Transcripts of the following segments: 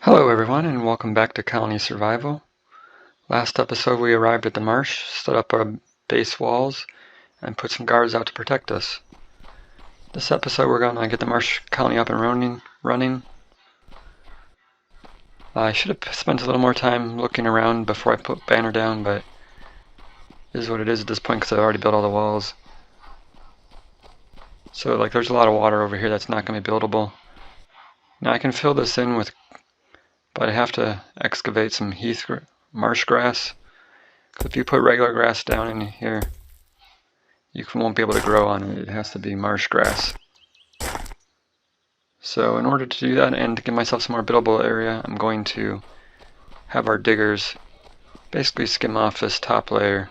Hello everyone and welcome back to Colony Survival. Last episode we arrived at the marsh, set up our base walls, and put some guards out to protect us. This episode we're going to get the marsh colony up and running. I should have spent a little more time looking around before I put banner down, but it is what it is at this point because I've already built all the walls. So there's a lot of water over here that's not going to be buildable. Now I can fill this in with, but I have to excavate some marsh grass. If you put regular grass down in here, you won't be able to grow on it. It has to be marsh grass. So in order to do that and to give myself some more buildable area, I'm going to have our diggers basically skim off this top layer.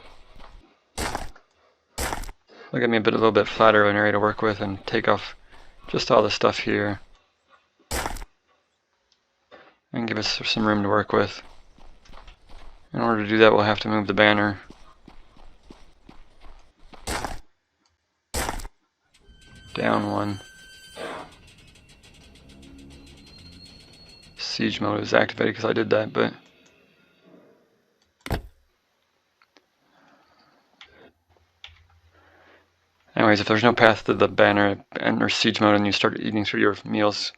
Look at me a little bit flatter of an area to work with and take off just all the stuff here. And give us some room to work with. In order to do that, we'll have to move the banner. Down one. Siege mode is activated because I did that, but anyways, if there's no path to the banner, enter siege mode and you start eating through your meals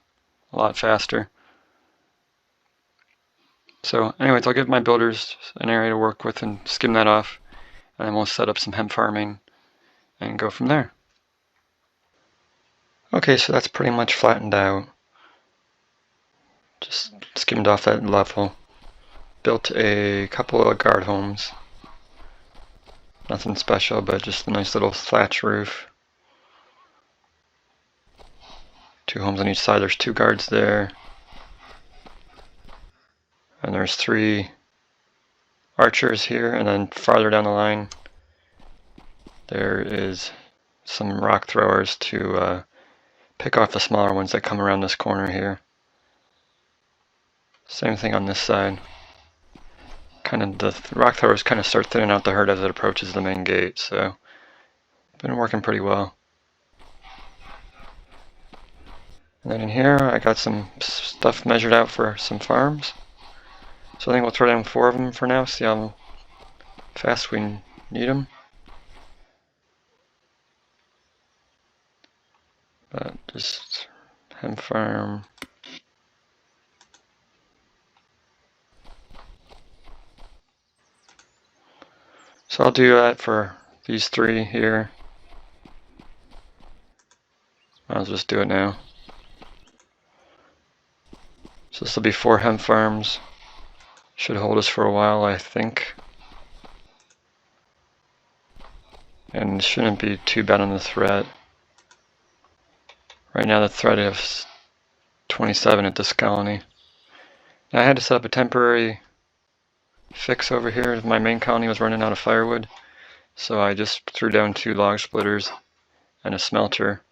a lot faster. So anyways, I'll give my builders an area to work with and skim that off, and then we'll set up some hemp farming and go from there. Okay, so that's pretty much flattened out. Just skimmed off that level. Built a couple of guard homes. Nothing special, but just a nice little thatch roof. 2 homes on each side. There's 2 guards there. And there's 3 archers here, and then farther down the line there is some rock throwers to pick off the smaller ones that come around this corner here. Same thing on this side. The rock throwers kind of start thinning out the herd as it approaches the main gate, so been working pretty well. And then in here I got some stuff measured out for some farms. So I think we'll throw down 4 of them for now, see how fast we need them. But just hemp farm. So I'll do that for these 3 here. I'll just do it now. So this will be 4 hemp farms. Should hold us for a while, I think. And shouldn't be too bad on the threat. Right now the threat is 27 at this colony. Now I had to set up a temporary fix over here. My main colony was running out of firewood, so I just threw down 2 log splitters and a smelter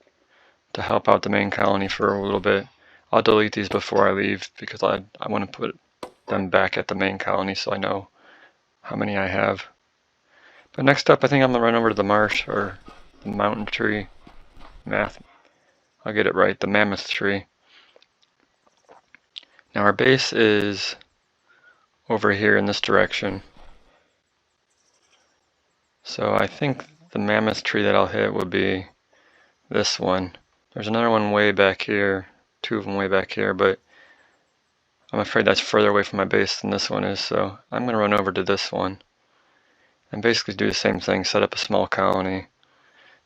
to help out the main colony for a little bit. I'll delete these before I leave because I want to put them back at the main colony so I know how many I have. But next up, I think I'm going to run over to the marsh, or the mountain tree. I'll get it right, the mammoth tree. Now our base is over here in this direction. So I think the mammoth tree that I'll hit would be this one. There's another one way back here, 2 of them way back here, but I'm afraid that's further away from my base than this one is, so I'm going to run over to this one and basically do the same thing, set up a small colony.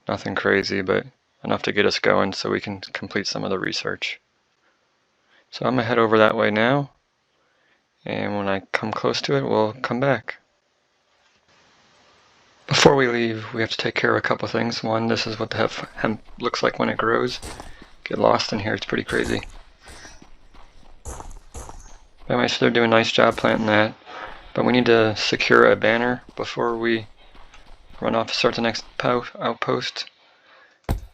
Nothing crazy, but enough to get us going so we can complete some of the research. So I'm going to head over that way now, and when I come close to it, we'll come back. Before we leave, we have to take care of a couple things. One, this is what the hemp looks like when it grows. Get lost in here, it's pretty crazy. Anyway, so they're doing a nice job planting that. But we need to secure a banner before we run off to start the next outpost.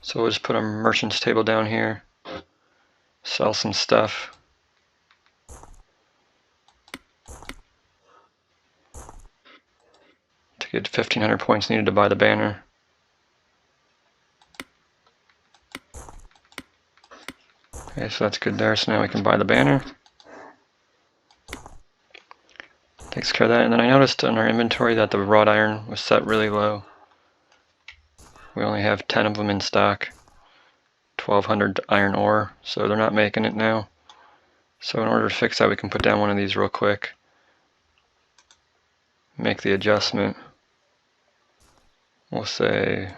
So we'll just put a merchant's table down here. Sell some stuff. To get 1,500 points needed to buy the banner. Okay, so that's good there. So now we can buy the banner. takes care of that. And then I noticed in our inventory that the wrought iron was set really low. We only have 10 of them in stock, 1200 iron ore, so they're not making it now. So in order to fix that, we can put down one of these real quick, make the adjustment. We'll say,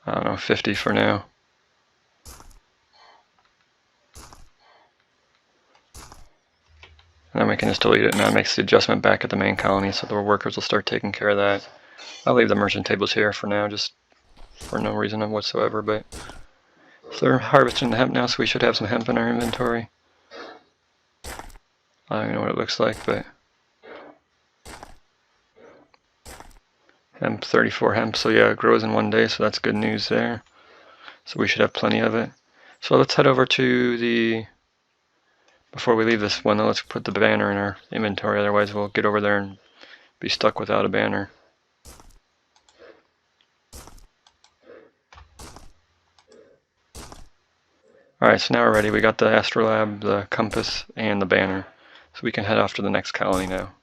I don't know, 50 for now. And then we can just delete it, and that makes the adjustment back at the main colony, so the workers will start taking care of that. I'll leave the merchant tables here for now, just for no reason whatsoever, but so they're harvesting the hemp now, so we should have some hemp in our inventory. I don't even know what it looks like, but hemp, 34 hemp, so yeah, it grows in one day, so that's good news there. So we should have plenty of it. So let's head over to the, before we leave this one, let's put the banner in our inventory, otherwise we'll get over there and be stuck without a banner. Alright, so now we're ready. We got the astrolabe, the compass, and the banner. So we can head off to the next colony now.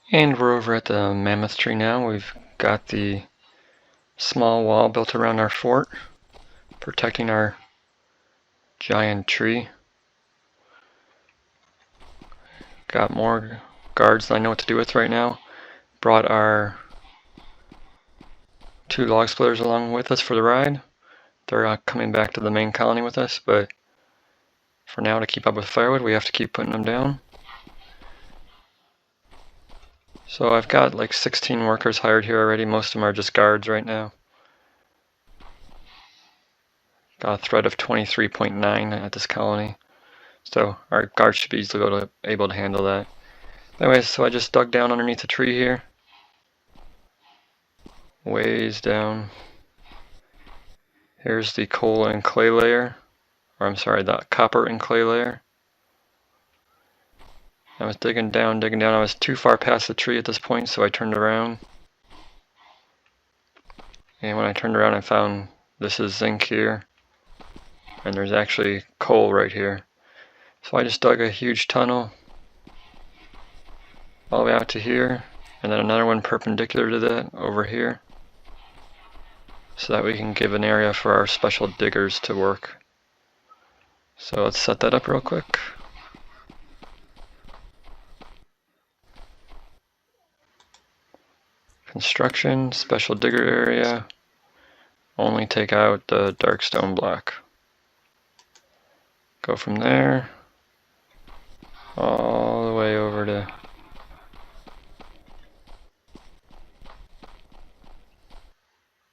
And we're over at the mammoth tree now. We've got the small wall built around our fort, protecting our giant tree. Got more guards that I know what to do with right now. Brought our 2 log splitters along with us for the ride. They're coming back to the main colony with us, but for now, to keep up with firewood, we have to keep putting them down. So I've got like 16 workers hired here already. Most of them are just guards right now. Got a threat of 23.9 at this colony. So our guards should be easily able to handle that. Anyways, so I just dug down underneath the tree here. Ways down. Here's the coal and clay layer. Or I'm sorry, the copper and clay layer. I was digging down. I was too far past the tree at this point, so I turned around. And when I turned around, I found this is zinc here. And there's actually coal right here. So I just dug a huge tunnel all the way out to here. And then another one perpendicular to that over here. So that we can give an area for our special diggers to work. So let's set that up real quick. Construction, special digger area, only take out the dark stone block. Go from there, all the way over to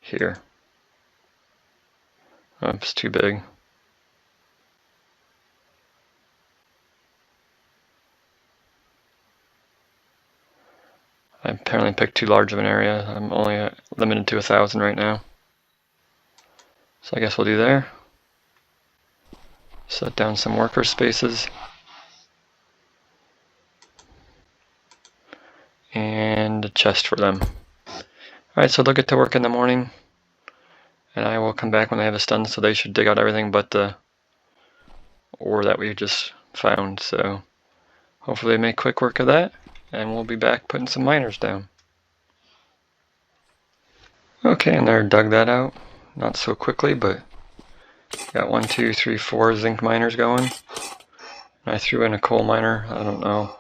here. Oops, too big. I apparently picked too large of an area. I'm only limited to 1,000 right now. So I guess we'll do there. Set down some worker spaces. And a chest for them. Alright, so they'll get to work in the morning, and I will come back when they have this done, so they should dig out everything but the ore that we just found. So hopefully they make quick work of that, and we'll be back putting some miners down. Okay, and they're dug that out. Not so quickly, but got 1, 2, 3, 4 zinc miners going. I threw in a coal miner. I don't know.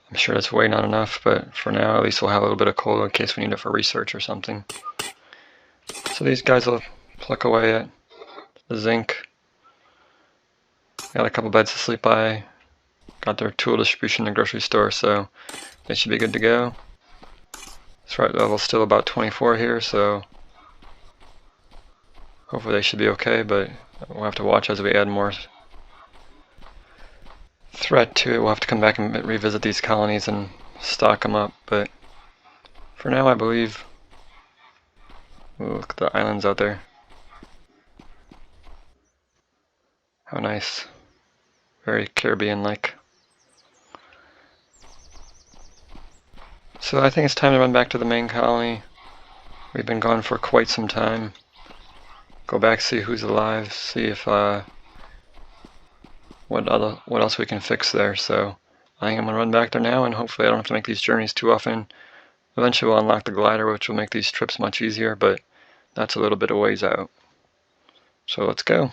I'm sure that's way not enough, but for now at least we'll have a little bit of coal in case we need it for research or something. So these guys will pluck away at the zinc. Got a couple beds to sleep by. Got their tool distribution in the grocery store, so they should be good to go. Threat level's still about 24 here, so hopefully they should be okay, but we'll have to watch as we add more threat to it. We'll have to come back and revisit these colonies and stock them up, but for now I believe... Ooh, look at the islands out there. How nice. Very Caribbean-like. So I think it's time to run back to the main colony. We've been gone for quite some time. Go back, see who's alive, see if what else we can fix there. So I think I'm gonna run back there now, and hopefully I don't have to make these journeys too often. Eventually we'll unlock the glider, which will make these trips much easier, but that's a little bit of ways out. So let's go.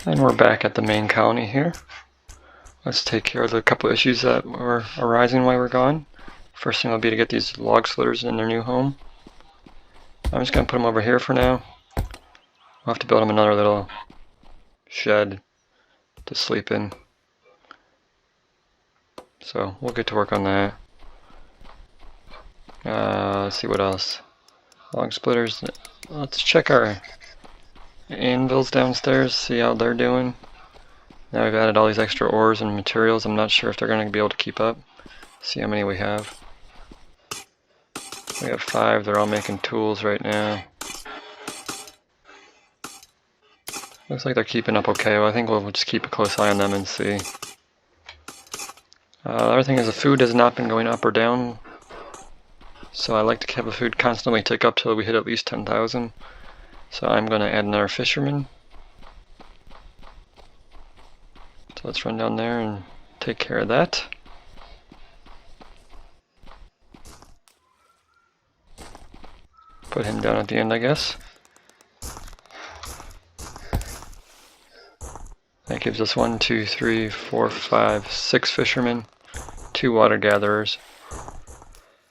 And we're back at the main colony here. Let's take care of the couple of issues that were arising while we're gone. First thing will be to get these log splitters in their new home. I'm just going to put them over here for now. We'll have to build them another little shed to sleep in. So we'll get to work on that. Let's see what else. Log splitters. Let's check our anvils downstairs, see how they're doing. Now we've added all these extra ores and materials. I'm not sure if they're going to be able to keep up. See how many we have. We have 5. They're all making tools right now. Looks like they're keeping up okay. Well, I think we'll just keep a close eye on them and see. The other thing is the food has not been going up or down. So I like to have the food constantly tick up till we hit at least 10,000. So I'm going to add another fisherman. So let's run down there and take care of that. Put him down at the end, I guess. That gives us 1, 2, 3, 4, 5, 6 fishermen, 2 water gatherers.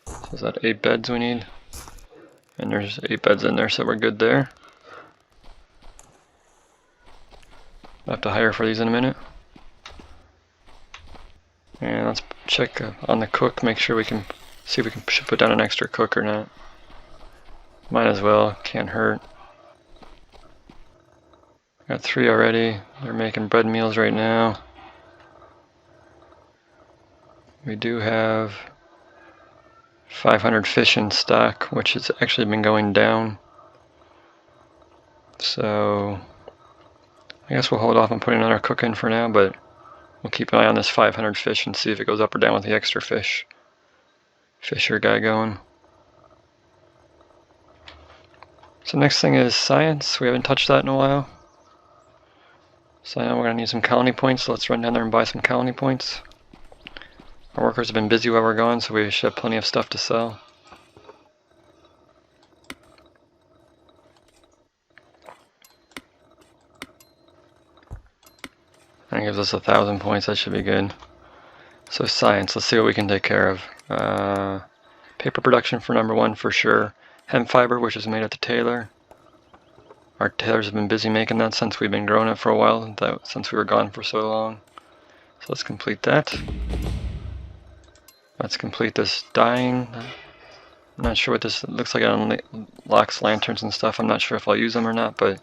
So is that 8 beds we need? And there's 8 beds in there, so we're good there. I'll have to hire for these in a minute. And let's check on the cook, make sure we can see if we can put down an extra cook or not. Might as well, can't hurt. Got 3 already. They're making bread meals right now. We do have 500 fish in stock, which has actually been going down. So I guess we'll hold off on putting another cook in for now, but we'll keep an eye on this 500 fish and see if it goes up or down with the extra fisher guy going. So next thing is science. We haven't touched that in a while. So now we're going to need some colony points, so let's run down there and buy some colony points. Our workers have been busy while we're gone, so we should have plenty of stuff to sell. That gives us 1,000 points, that should be good. So science, let's see what we can take care of. Paper production for number 1 for sure. Hemp fiber, which is made at the tailor. Our tailors have been busy making that since we've been growing it for a while, since we were gone for so long. So let's complete that. Let's complete this dyeing. I'm not sure what this looks like. It unlocks lanterns and stuff. I'm not sure if I'll use them or not, but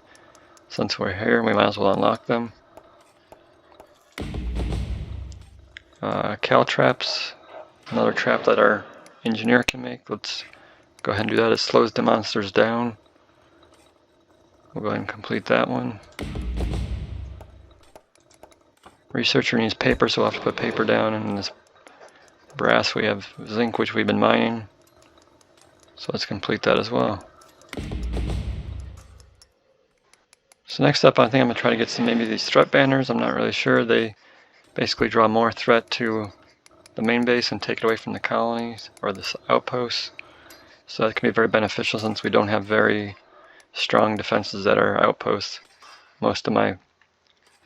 since we're here, we might as well unlock them. Cal traps, another trap that our engineer can make. Let's go ahead and do that. It slows the monsters down. We'll go ahead and complete that one. Researcher needs paper, so we'll have to put paper down. And in this brass we have zinc, which we've been mining. So let's complete that as well. So next up, I think I'm going to try to get some maybe these threat banners. I'm not really sure. They basically draw more threat to the main base and take it away from the colonies or the outposts. So that can be very beneficial since we don't have very strong defenses at our outposts. Most of my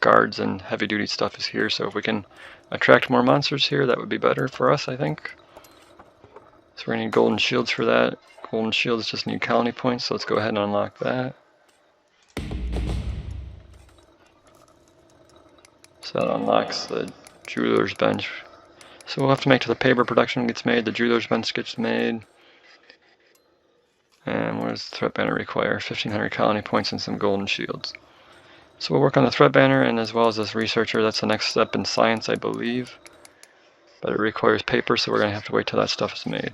guards and heavy duty stuff is here, so if we can attract more monsters here, that would be better for us, I think. So we're going to need golden shields for that. Golden shields just need colony points, so let's go ahead and unlock that. So that unlocks the jeweler's bench. So we'll have to make till the paper production gets made, the jeweler's bench gets made. And what does the threat banner require? 1,500 colony points and some golden shields. So we'll work on the threat banner and as well as this researcher. That's the next step in science, I believe. But it requires paper, so we're going to have to wait till that stuff is made.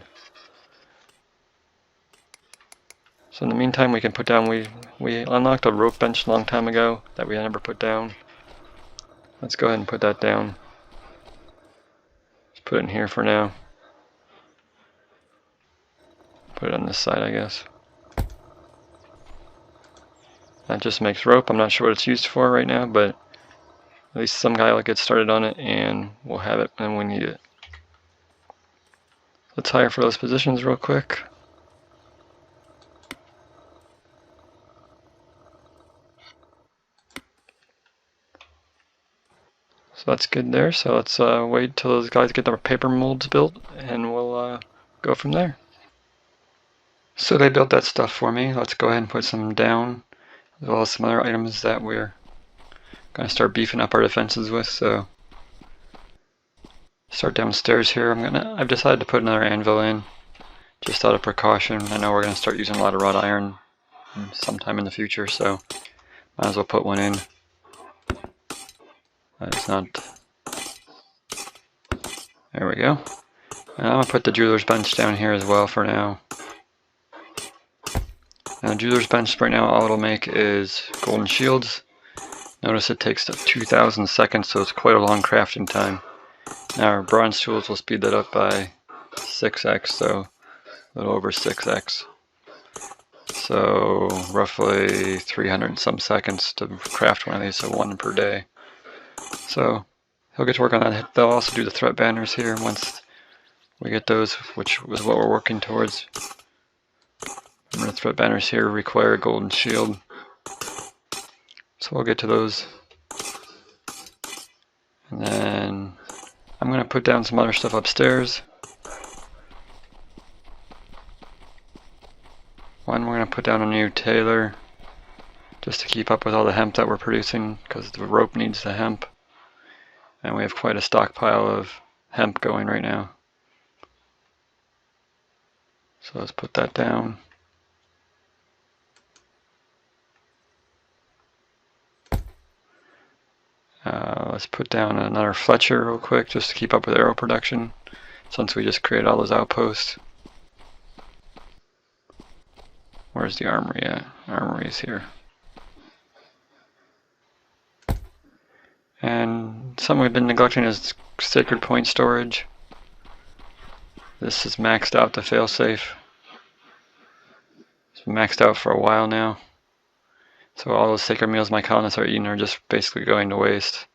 So in the meantime, we can put down, we unlocked a rope bench a long time ago that we never put down. Let's go ahead and put that down. Let's put it in here for now. Put it on this side, I guess. That just makes rope. I'm not sure what it's used for right now, but at least some guy will get started on it and we'll have it when we need it. Let's hire for those positions real quick. So that's good there. So let's wait till those guys get their paper molds built and we'll go from there. So they built that stuff for me. Let's go ahead and put some down, as well as some other items that we're going to start beefing up our defenses with. So start downstairs here. I've decided to put another anvil in, just out of precaution. I know we're going to start using a lot of wrought iron sometime in the future, so might as well put one in. It's not. There we go. And I'm going to put the jeweler's bench down here as well for now. Now, jeweler's bench right now, all it'll make is golden shields. Notice it takes 2,000 seconds, so it's quite a long crafting time. Now, our bronze tools will speed that up by 6x, so a little over 6x. So, roughly 300 and some seconds to craft one of these, so 1 per day. So, he'll get to work on that. They'll also do the threat banners here once we get those, which was what we're working towards. Remember, the threat banners here require a golden shield. So we'll get to those. And then I'm going to put down some other stuff upstairs. One, we're going to put down a new tailor just to keep up with all the hemp that we're producing, because the rope needs the hemp. And we have quite a stockpile of hemp going right now. So let's put that down. Let's put down another Fletcher real quick just to keep up with arrow production, since we just created all those outposts. Where's the armory at? Armory is here. And something we've been neglecting is sacred point storage. This is maxed out to failsafe. It's been maxed out for a while now. So all those sacred meals my colonists are eating are just basically going to waste.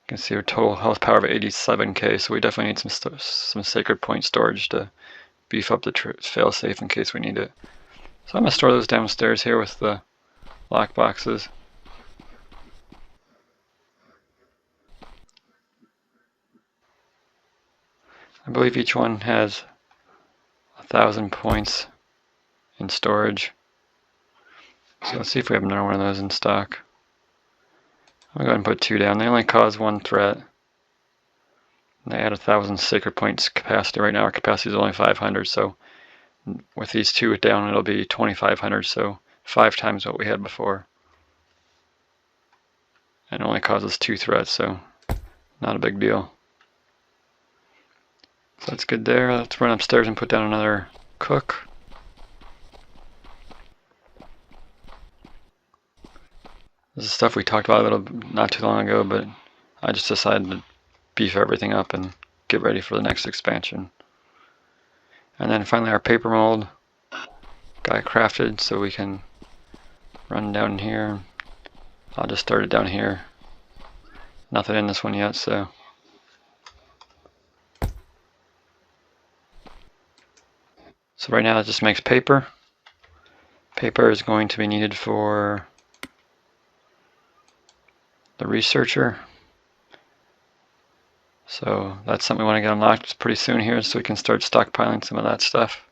You can see our total health power of 87k, so we definitely need some sacred point storage to beef up the failsafe in case we need it. So I'm going to store those downstairs here with the lock boxes. I believe each one has 1,000 points in storage. So let's see if we have another one of those in stock. I'll go ahead and put 2 down. They only cause 1 threat. And they add 1,000 sacred points capacity. Right now our capacity is only 500, so with these 2 down it'll be 2,500, so 5 times what we had before. And it only causes 2 threats, so not a big deal. So that's good there. Let's run upstairs and put down another cook. This is stuff we talked about a little not too long ago, but I just decided to beef everything up and get ready for the next expansion. And then finally our paper mold got crafted, so we can run down here. I'll just start it down here. Nothing in this one yet, so. So right now it just makes paper. Paper is going to be needed for the researcher. So that's something we want to get unlocked pretty soon here so we can start stockpiling some of that stuff.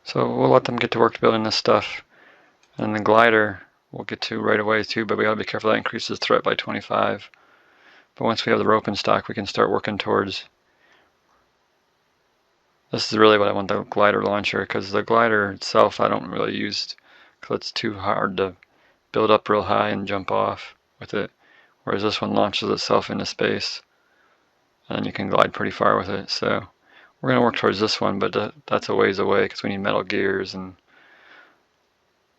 So we'll let them get to work building this stuff. And the glider we'll get to right away too, but we gotta be careful that increases threat by 25. But once we have the rope in stock, we can start working towards. This is really what I want, the glider launcher, because the glider itself I don't really use because it's too hard to build up real high and jump off with it. Whereas this one launches itself into space and then you can glide pretty far with it. So we're going to work towards this one, but that's a ways away because we need metal gears.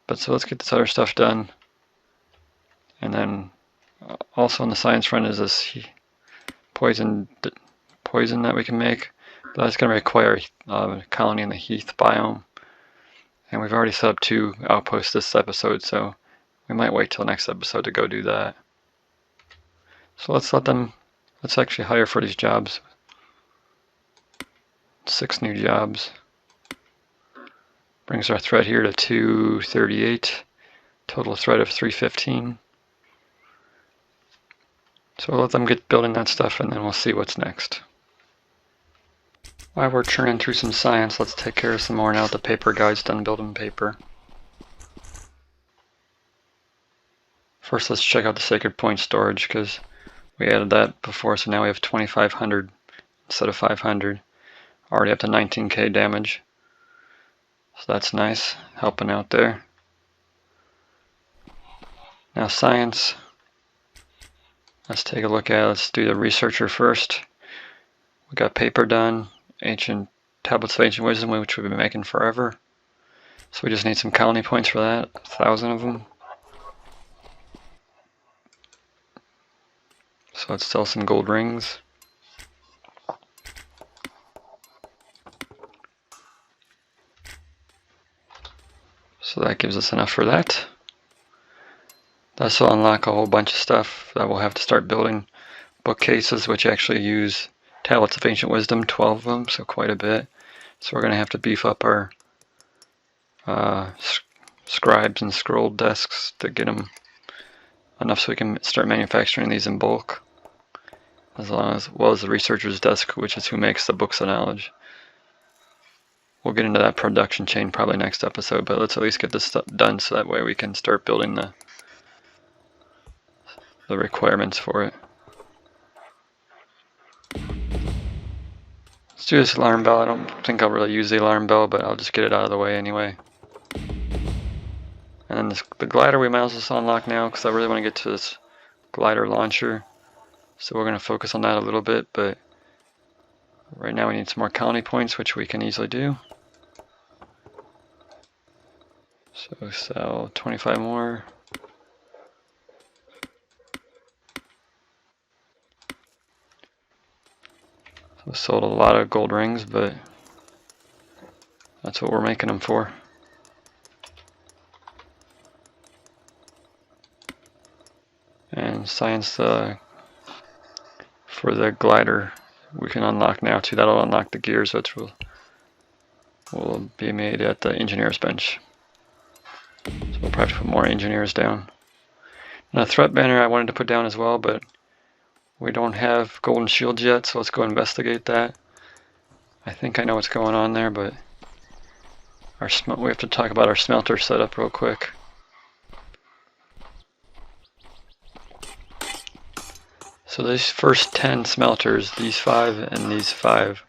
But so let's get this other stuff done. And then also on the science front is this poison that we can make. But that's going to require a colony in the heath biome. And we've already set up 2 outposts this episode, so we might wait till next episode to go do that. So let's actually hire for these jobs. 6 new jobs. Brings our threat here to 238. Total threat of 315. So we'll let them get building that stuff and then we'll see what's next. While we're churning through some science, let's take care of some more now that the paper guide's done building paper. First let's check out the sacred point storage because we added that before, so now we have 2,500 instead of 500. Already up to 19k damage. So that's nice, helping out there. Now science. Let's take a look at it. Let's do the researcher first. We got paper done, ancient tablets of ancient wisdom, which we've been making forever. So we just need some colony points for that, 1,000 of them. So let's sell some gold rings. So that gives us enough for that. This will unlock a whole bunch of stuff that we'll have to start building. Bookcases, which actually use tablets of ancient wisdom, 12 of them, so quite a bit. So we're going to have to beef up our scribes and scroll desks to get them enough so we can start manufacturing these in bulk. Well as the researcher's desk, which is who makes the books of knowledge. We'll get into that production chain probably next episode, but let's at least get this stuff done so that way we can start building the requirements for it. Let's do this alarm bell. I don't think I'll really use the alarm bell, but I'll just get it out of the way anyway. And then the glider we might as well unlock now because I really want to get to this glider launcher. So we're going to focus on that a little bit, but right now we need some more colony points, which we can easily do. So sell 25 more. We sold a lot of gold rings, but that's what we're making them for. And science for the glider we can unlock now too. That'll unlock the gears, which will be made at the engineer's bench. So we'll probably put more engineers down. And a threat banner I wanted to put down as well, but we don't have golden shields yet, so let's go investigate that. I think I know what's going on there, but we have to talk about our smelter setup real quick. So these first 10 smelters, these 5 and these 5.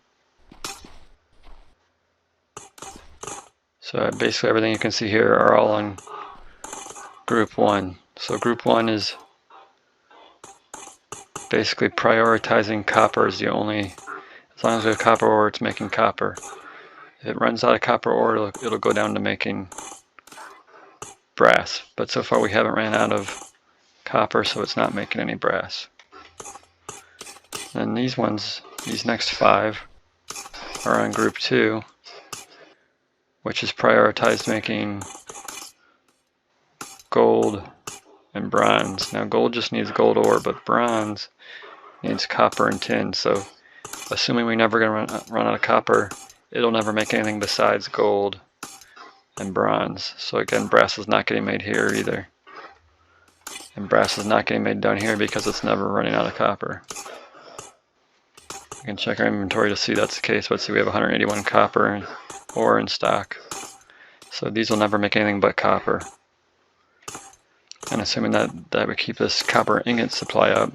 So basically everything you can see here are all on group 1. So group 1 is basically prioritizing copper as the only, as long as we have copper ore, it's making copper. If it runs out of copper ore, it'll go down to making brass. But so far we haven't ran out of copper, so it's not making any brass. And these ones, these next 5, are on group 2, which is prioritized making gold and bronze. Now gold just needs gold ore, but bronze needs copper and tin. So assuming we're never going to run out of copper, it'll never make anything besides gold and bronze. So again, brass is not getting made here either. And brass is not getting made down here because it's never running out of copper. We can check our inventory to see that's the case. Let's see, we have 181 copper ore in stock. So these will never make anything but copper. And assuming that would keep this copper ingot supply up,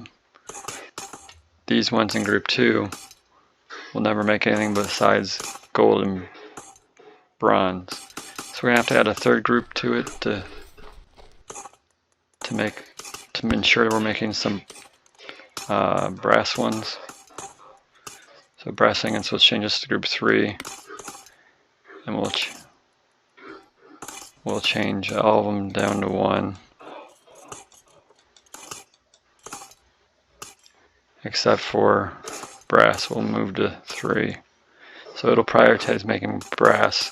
these ones in group 2 will never make anything besides gold and bronze. So we're gonna have to add a third group to it to ensure that we're making some brass ones. So brass ingots, let's change this to group 3, and we'll change all of them down to 1. Except for brass, we'll move to 3. So it'll prioritize making brass,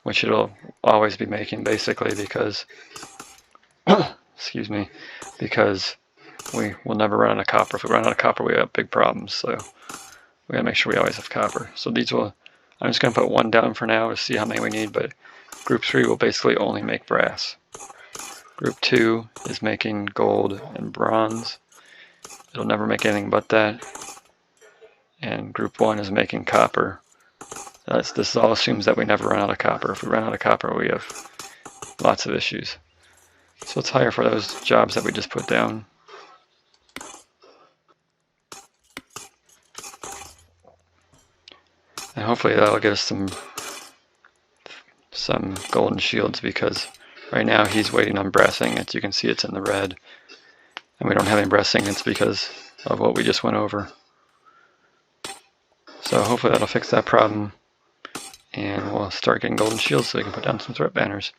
which it'll always be making basically because, excuse me, because we will never run out of copper. If we run out of copper, we have big problems. So we gotta make sure we always have copper. So these will, I'm just gonna put 1 down for now to see how many we need, but group 3 will basically only make brass. Group 2 is making gold and bronze. It'll never make anything but that. And group 1 is making copper. This all assumes that we never run out of copper. If we run out of copper, we have lots of issues. So let's hire for those jobs that we just put down. And hopefully that'll get us some golden shields, because right now he's waiting on brass ingots. You can see it's in the red. And we don't have any brass ingots because of what we just went over. So hopefully that'll fix that problem, and we'll start getting golden shields so we can put down some threat banners.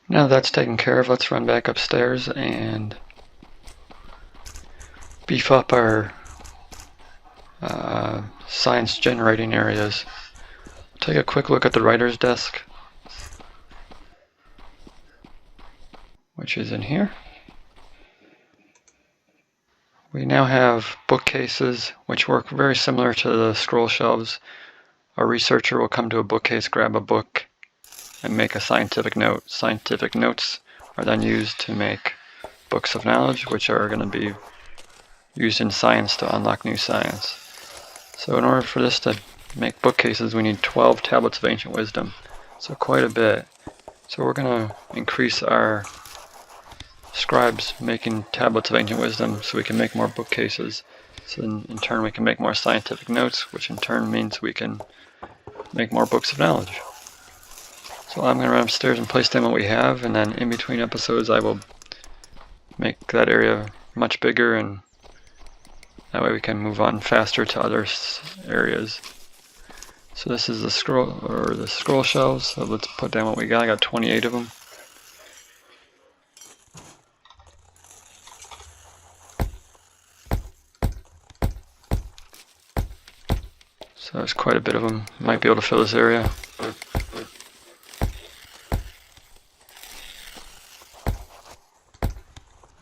Now that's taken care of, let's run back upstairs and beef up our science generating areas. Take a quick look at the writer's desk, which is in here. We now have bookcases which work very similar to the scroll shelves. A researcher will come to a bookcase, grab a book, and make a scientific note. Scientific notes are then used to make books of knowledge, which are going to be used in science to unlock new science. So in order for this to make bookcases, we need 12 tablets of ancient wisdom. So quite a bit. So we're going to increase our scribes making tablets of ancient wisdom so we can make more bookcases. So in turn we can make more scientific notes, which in turn means we can make more books of knowledge. So I'm going to run upstairs and place down what we have, and then in between episodes I will make that area much bigger, and that way we can move on faster to other areas. So this is the scroll shelves. So let's put down what we got. I got 28 of them. So there's quite a bit of them. Might be able to fill this area.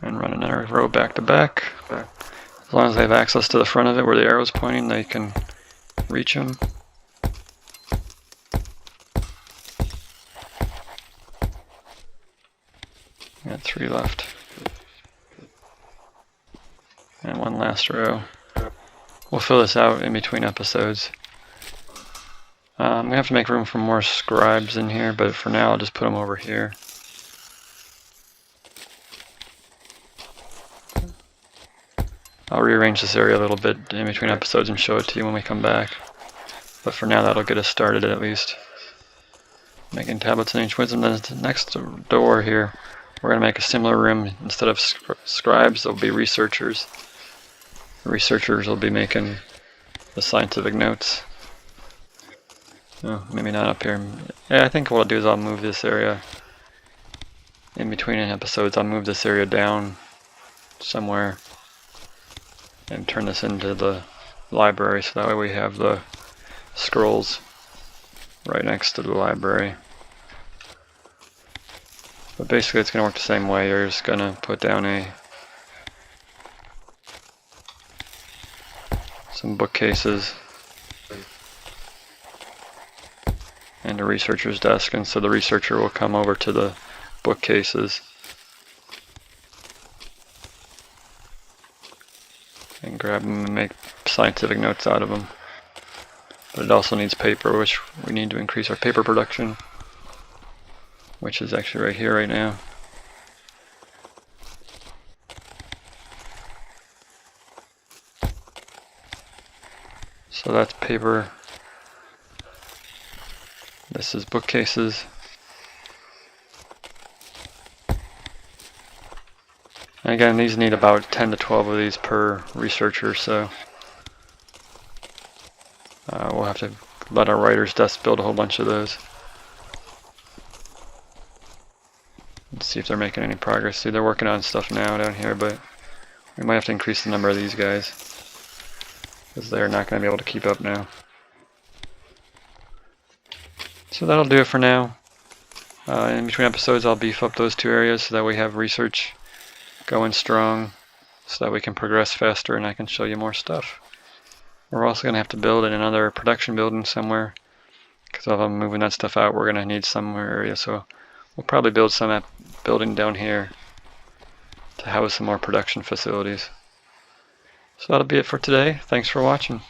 And run another row back to back. As long as they have access to the front of it where the arrow's pointing, they can reach them. Got 3 left. And one last row. We'll fill this out in between episodes. I'm going to have to make room for more scribes in here, but for now I'll just put them over here. I'll rearrange this area a little bit in between episodes and show it to you when we come back. But for now that'll get us started at least. Making tablets and ancient wisdom. Then the next door here, we're going to make a similar room. Instead of scribes, there'll be researchers. The researchers will be making the scientific notes. Oh, maybe not up here. Yeah, I think what I'll do is I'll move this area in between episodes. I'll move this area down somewhere and turn this into the library, so that way we have the scrolls right next to the library. But basically it's going to work the same way. You're just going to put down some bookcases and a researcher's desk, and so the researcher will come over to the bookcases and grab them and make scientific notes out of them. But it also needs paper, which we need to increase our paper production, which is actually right here right now. So that's paper. This is bookcases. And again, these need about 10 to 12 of these per researcher, so we'll have to let our writer's desk build a whole bunch of those. Let's see if they're making any progress. See, they're working on stuff now down here, but we might have to increase the number of these guys, because they're not going to be able to keep up now. So that'll do it for now. In between episodes I'll beef up those 2 areas so that we have research going strong, so that we can progress faster and I can show you more stuff. We're also going to have to build in another production building somewhere, because if I'm moving that stuff out, we're going to need some more area, so we'll probably build some building down here to house some more production facilities. So that'll be it for today. Thanks for watching.